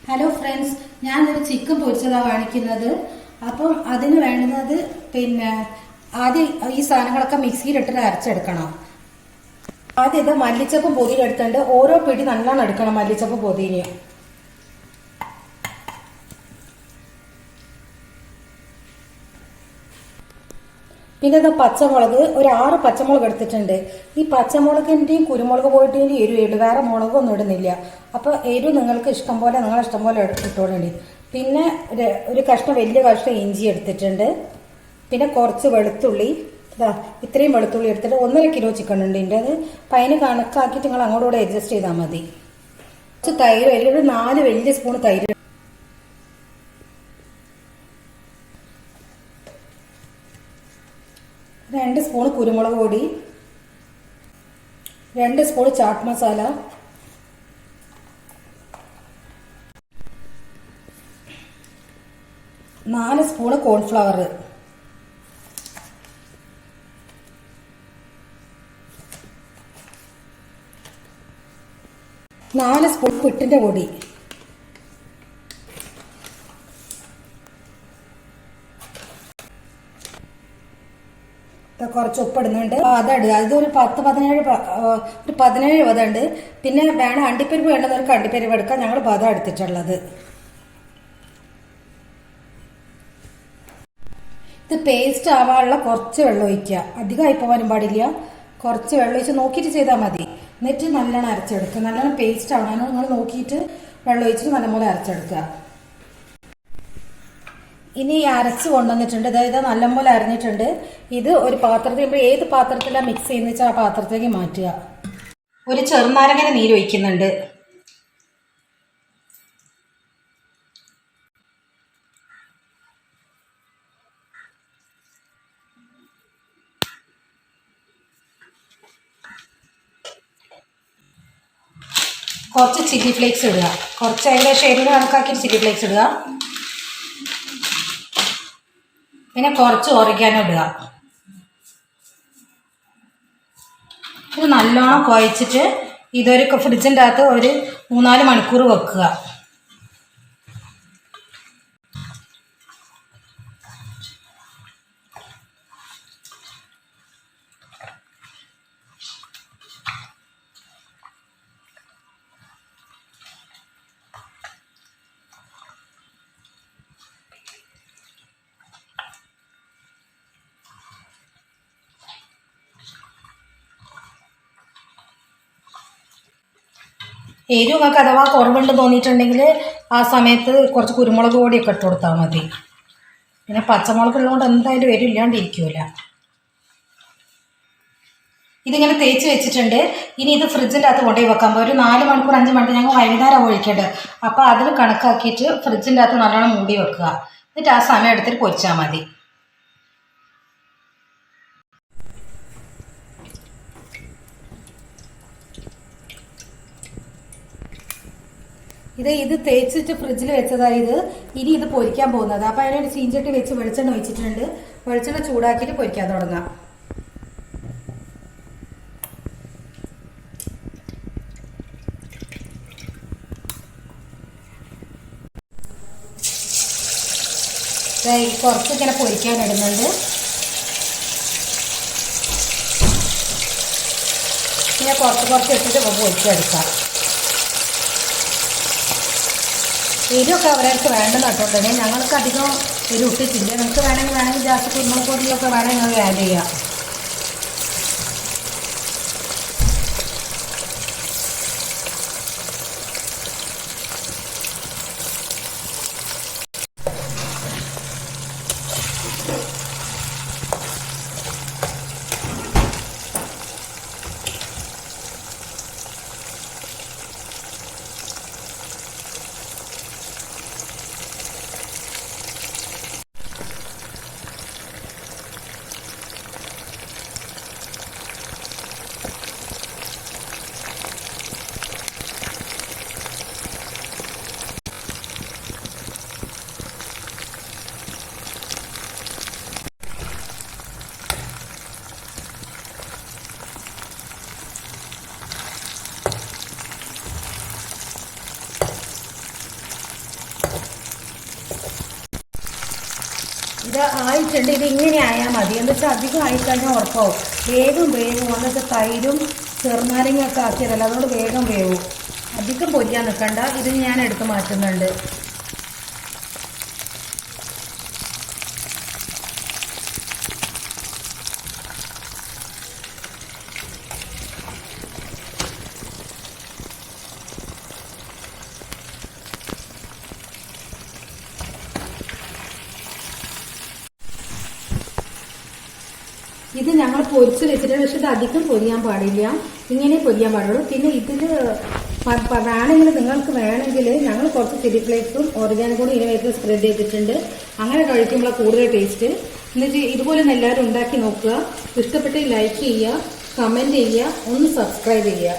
Hello friends, ഞാനൊരു chicken പൊരിച്ചതാണ് കാണിക്കുന്നത്. അപ്പം അതിന് വേണ്ടുന്നത് ആദ്യം ഈ സാധനങ്ങളൊക്കെ മിക്സിയിലിട്ടിട്ട് അരച്ചെടുക്കണം. ആദ്യം ഇത് മല്ലിച്ചപ്പും പൊതിയും എടുത്തിട്ടുണ്ട്. ഓരോ പിടി നല്ലോണം എടുക്കണം മല്ലിച്ചപ്പും പൊതിന്. പിന്നെ ഇത് പച്ചമുളക്, ഒരു 6 പച്ചമുളക് എടുത്തിട്ടുണ്ട്. ഈ പച്ചമുളകിന്റെയും കുരുമുളക് പോയിട്ടിന്റെയും എരിവ് വേറെ മുളകൊന്നും ഇടുന്നില്ല. അപ്പൊ എരിവ് നിങ്ങൾക്ക് ഇഷ്ടം പോലെ ഇട്ടോളേണ്ടി. പിന്നെ ഒരു വലിയ കഷ്ണം ഇഞ്ചി എടുത്തിട്ടുണ്ട്. പിന്നെ കുറച്ച് വെളുത്തുള്ളി, ഇത്രയും വെളുത്തുള്ളി എടുത്തിട്ട് 1.5 കിലോ ചിക്കൻ ഉണ്ട് ഇതിൻ്റെ. അത് അതിന് കണക്കാക്കിയിട്ട് നിങ്ങൾ അങ്ങോട്ടുകൂടെ അഡ്ജസ്റ്റ് ചെയ്താൽ മതി. കുറച്ച് തൈര്, ഒരു 4 വലിയ സ്പൂൺ തൈര്, 2 സ്പൂൺ കുരുമുളക് പൊടി, 2 spoon chaat masala, 4 spoon cornflour, 4 spoon പുട്ടിന്റെ പൊടി, കുറച്ച് ഉപ്പിടുന്നുണ്ട്. അതിടുക. അതൊരു 17 പതമുണ്ട്. പിന്നെ വേണം അണ്ടിപ്പരിപ്പ് വേണ്ടവർക്ക് അണ്ടിപ്പരിപ്പ് എടുക്കാം. ഞങ്ങൾ പതം എടുത്തിട്ടുള്ളത്. ഇത് പേസ്റ്റ് ആവാനുള്ള കുറച്ച് വെള്ളം ഒഴിക്കുക. അധികമായി പോകാനും പാടില്ല. കുറച്ച് വെള്ളം ഒഴിച്ച് നോക്കിയിട്ട് ചെയ്താൽ മതി. എന്നിട്ട് നല്ലോണം അരച്ചെടുക്കുക. നല്ലോണം പേസ്റ്റ് ആവണം. നിങ്ങൾ നോക്കിയിട്ട് വെള്ളം ഒഴിച്ചിട്ട് നല്ലപോലെ അരച്ചെടുക്കുക. ഇനി അരച്ച് കൊണ്ടുവന്നിട്ടുണ്ട്. അതായത് നല്ലപോലെ അരഞ്ഞിട്ടുണ്ട്. ഇത് ഒരു പാത്രത്തിൽ, ഏത് പാത്രത്തിലാണ് മിക്സ് ചെയ്യുന്ന വെച്ചാൽ ആ പാത്രത്തിലേക്ക് മാറ്റുക. ഒരു ചെറുനാരങ്ങ നീര് ഒഴിക്കുന്നുണ്ട്. കുറച്ച് ചില്ലി ഫ്ലേക്സ് ഇടുക. കുറച്ച് ഏകദേശം എരിവ് കണക്കാക്കി ചില്ലി ഫ്ലേക്സ് ഇടുക. പിന്നെ കുറച്ച് ഒറിഗാനോ ഇടുക. ഇത് നല്ലോണം കുഴച്ചിട്ട് ഇതൊരു ഫ്രിഡ്ജിൻ്റെ അകത്ത് ഒരു 3-4 മണിക്കൂർ വെക്കുക. എരിവ് നിങ്ങൾക്ക് അഥവാ കുറവുണ്ട് തോന്നിയിട്ടുണ്ടെങ്കിൽ ആ സമയത്ത് കുറച്ച് കുരുമുളക് പൊടിയൊക്കെ ഇട്ട് കൊടുത്താൽ മതി. പിന്നെ പച്ചമുളക് ഉള്ളതുകൊണ്ട് എന്തായാലും എരിവ് ഇല്ലാണ്ടിരിക്കില്ല. ഇതിങ്ങനെ തേച്ച് വെച്ചിട്ടുണ്ട്. ഇനി ഇത് ഫ്രിഡ്ജിൻ്റെ അകത്ത് കൊണ്ടുപോയി വെക്കാൻ പോകും. ഒരു 4 മണിക്കൂർ 5 മണിക്കൂർ ഞങ്ങൾ വൈകുന്നേരം ഒഴിക്കേണ്ടത്. അപ്പോൾ അതിന് കണക്കാക്കിയിട്ട് ഫ്രിഡ്ജിൻ്റെ അകത്ത് നല്ലോണം മൂടി വെക്കുക. എന്നിട്ട് ആ സമയം എടുത്തിട്ട് പൊരിച്ചാൽ മതി. ഇത് തേച്ചിട്ട് ഫ്രിഡ്ജിൽ വെച്ചതായത്. ഇനി ഇത് പൊരിക്കാൻ പോകുന്നത്. അപ്പം അതിനൊരു ചീഞ്ചട്ടി വെച്ച് വെളിച്ചെണ്ണ ഒഴിച്ചിട്ടുണ്ട്. വെളിച്ചെണ്ണ ചൂടാക്കിയിട്ട് പൊരിക്കാൻ തുടങ്ങാം. കുറച്ച് ഇങ്ങനെ പൊരിക്കാൻ ഇടുന്നുണ്ട്. പിന്നെ കുറച്ച് ഇട്ടിട്ട് പൊരിച്ചെടുക്കാം. എരിവൊക്കെ അവരവർക്ക് വേണ്ടെന്ന് കേട്ടോണ്ടേ. ഞങ്ങൾക്ക് അധികം എരിവ് ഇട്ടിട്ടില്ല. നിങ്ങൾക്ക് വേണമെങ്കിൽ ജാസ്തി കുരുമുളക് പൊടിയൊക്കെ വേണമെങ്കിൽ നിങ്ങൾക്ക് ആഡ് ചെയ്യാം. ഇത് ആയിട്ടുണ്ട്. ഇത് ഇങ്ങനെ ആയാൽ മതി. എന്താ വെച്ചാൽ അധികം ആയിക്കഴിഞ്ഞാൽ ഉറപ്പാവും. വേഗം വേവും. എന്ന് വെച്ചാൽ തൈരും ചെറുനാരങ്ങയൊക്കെ ആക്കിയതല്ല, അതുകൊണ്ട് വേഗം വേവും. അധികം പൊരിയാൻ നിൽക്കണ്ട. ഇത് ഞാൻ എടുത്ത് മാറ്റുന്നുണ്ട്. ഇത് ഞങ്ങൾ പൊരിച്ച് വെച്ചിട്ട്, പക്ഷെ ഇത് അധികം പൊരിയാൻ പാടില്ല, ഇങ്ങനെ പൊരിയാൻ പാടുള്ളൂ. പിന്നെ ഇതിൽ വേണമെങ്കിൽ നിങ്ങൾക്ക് വേണമെങ്കിൽ ഞങ്ങൾ കുറച്ച് ചില്ലി ഫ്ലേക്സും ഓറിഗാനോ കൂടി ഇതിനകത്ത് സ്പ്രെഡ് ചെയ്തിട്ടുണ്ട്. അങ്ങനെ കഴിക്കുമ്പോൾ കൂടുതൽ ടേസ്റ്റ്. എന്നിട്ട് ഇതുപോലെ എല്ലാവരും ഉണ്ടാക്കി നോക്കുക. ഇഷ്ടപ്പെട്ട് ലൈക്ക് ചെയ്യുക, കമൻറ്റ് ചെയ്യുക, ഒന്ന് സബ്സ്ക്രൈബ് ചെയ്യുക.